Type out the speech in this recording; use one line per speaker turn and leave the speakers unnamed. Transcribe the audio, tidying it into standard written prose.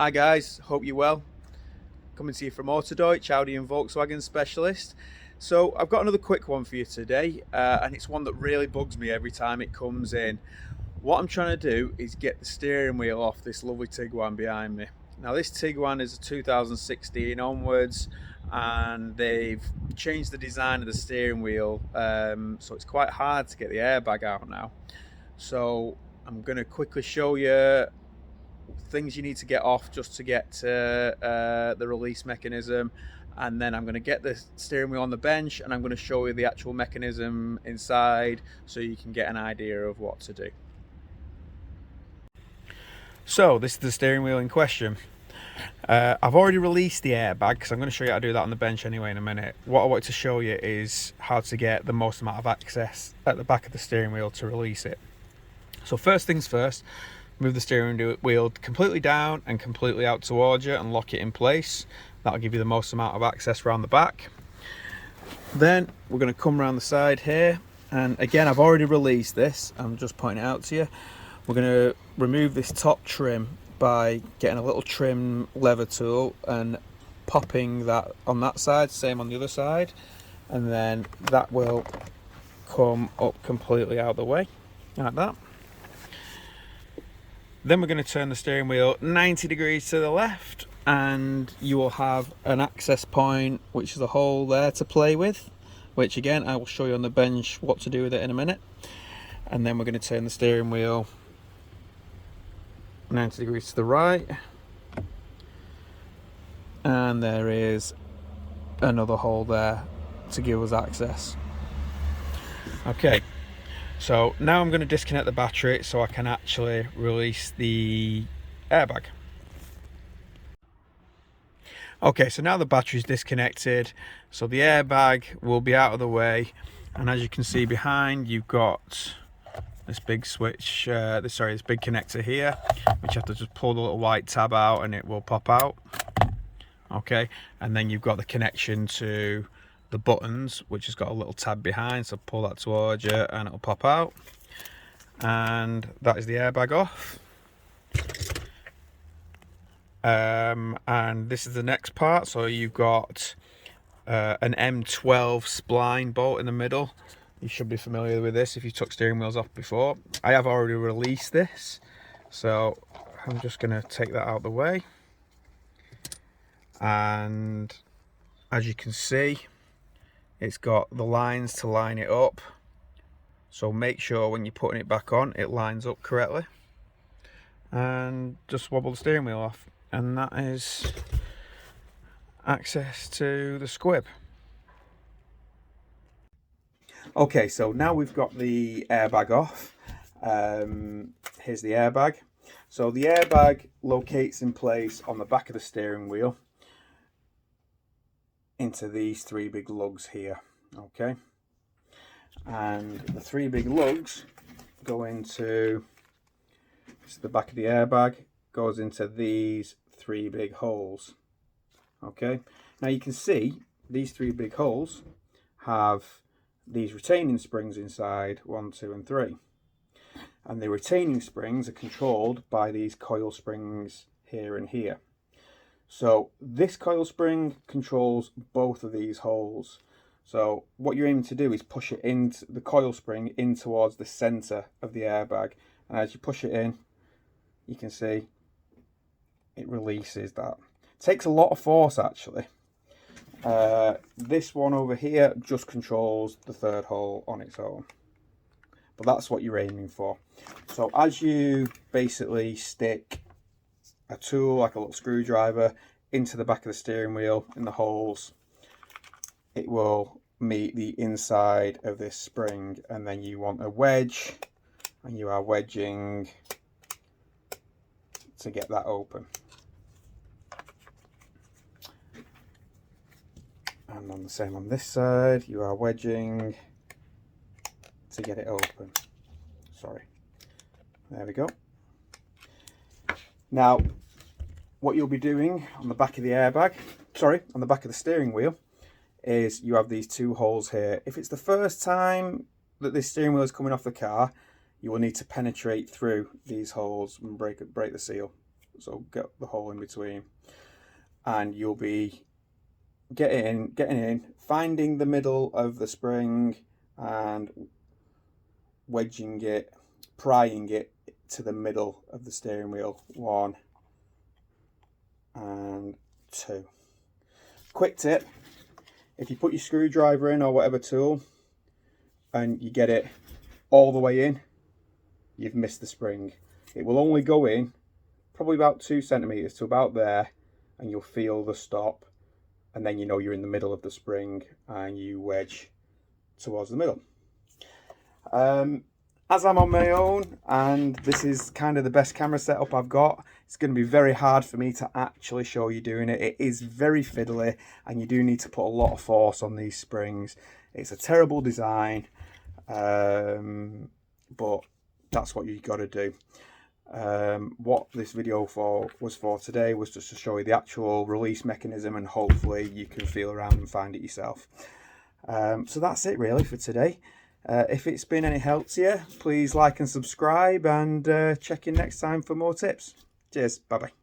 Hi guys, hope you're well. Coming to you from Autodeutsch, Audi and Volkswagen specialist. So I've got another quick one for you today, and it's one that really bugs me every time it comes in. What I'm trying to do is get the steering wheel off this lovely Tiguan behind me. Now this Tiguan is a 2016 onwards, and they've changed the design of the steering wheel, so it's quite hard to get the airbag out now. So I'm going to quickly show you things you need to get off just to get to the release mechanism, and then I'm going to get the steering wheel on the bench and I'm going to show you the actual mechanism inside so you can get an idea of what to do. So this is the steering wheel in question. I've already released the airbag because I'm going to show you how to do that on the bench anyway in a minute. What I want to show you is how to get the most amount of access at the back of the steering wheel to release it. So first things first, move the steering wheel completely down and completely out towards you and lock it in place. That'll give you the most amount of access around the back. Then we're going to come around the side here, and again I've already released this, I'm just pointing it out to you. We're going to remove this top trim by getting a little trim lever tool and popping that on that side, same on the other side, and then that will come up completely out of the way like that. Then we're going to turn the steering wheel 90 degrees to the left, and you will have an access point, which is a hole there to play with, which again I will show you on the bench what to do with it in a minute. And then we're going to turn the steering wheel 90 degrees to the right, and there is another hole there to give us access. Okay. So now I'm going to disconnect the battery so I can actually release the airbag. Okay, so now the battery's disconnected, so the airbag will be out of the way, and as you can see behind, you've got this big switch, this big connector here, which you have to just pull the little white tab out and it will pop out. Okay, and then you've got the connection to the buttons, which has got a little tab behind, so pull that towards you and it'll pop out, and that is the airbag off. And this is the next part. So you've got an M12 spline bolt in the middle. You should be familiar with this if you took steering wheels off before. I have already released this, so I'm just going to take that out of the way, and as you can see, it's got the lines to line it up, so make sure when you're putting it back on it lines up correctly, and just wobble the steering wheel off, and that is access to the squib. Okay, so now we've got the airbag off. Here's the airbag. So the airbag locates in place on the back of the steering wheel into these three big lugs here. Okay, and the three big lugs go into the back of the airbag, goes into these three big holes. Okay, now you can see these three big holes have these retaining springs inside, 1, 2 and 3, and the retaining springs are controlled by these coil springs here and here. So this coil spring controls both of these holes. So what you're aiming to do is push it into the coil spring in towards the center of the airbag, and as you push it in, you can see it releases that. It takes a lot of force actually. This one over here just controls the third hole on its own, but that's what you're aiming for. So as you basically stick a tool like a little screwdriver into the back of the steering wheel in the holes, it will meet the inside of this spring, and then you want a wedge, and you are wedging to get that open. And on the same on this side, you are wedging to get it open. Sorry, there we go. Now what you'll be doing on the back of the airbag, on the back of the steering wheel, is you have these two holes here. If it's the first time that this steering wheel is coming off the car, you will need to penetrate through these holes and break the seal. so get the hole in between, and you'll be getting in, finding the middle of the spring and wedging it, prying it to the middle of the steering wheel. 1 and 2. Quick tip: if you put your screwdriver in or whatever tool and you get it all the way in, you've missed the spring. It will only go in probably about 2 centimeters to about there, and you'll feel the stop, and then you know you're in the middle of the spring and you wedge towards the middle. As I'm on my own and this is kind of the best camera setup I've got, it's going to be very hard for me to actually show you doing it. It is very fiddly and you do need to put a lot of force on these springs. It's a terrible design, but that's what you've got to do. What this video was for today was just to show you the actual release mechanism, and hopefully you can feel around and find it yourself. So that's it really for today. If it's been any help to you, please like and subscribe, and check in next time for more tips. Cheers, bye bye.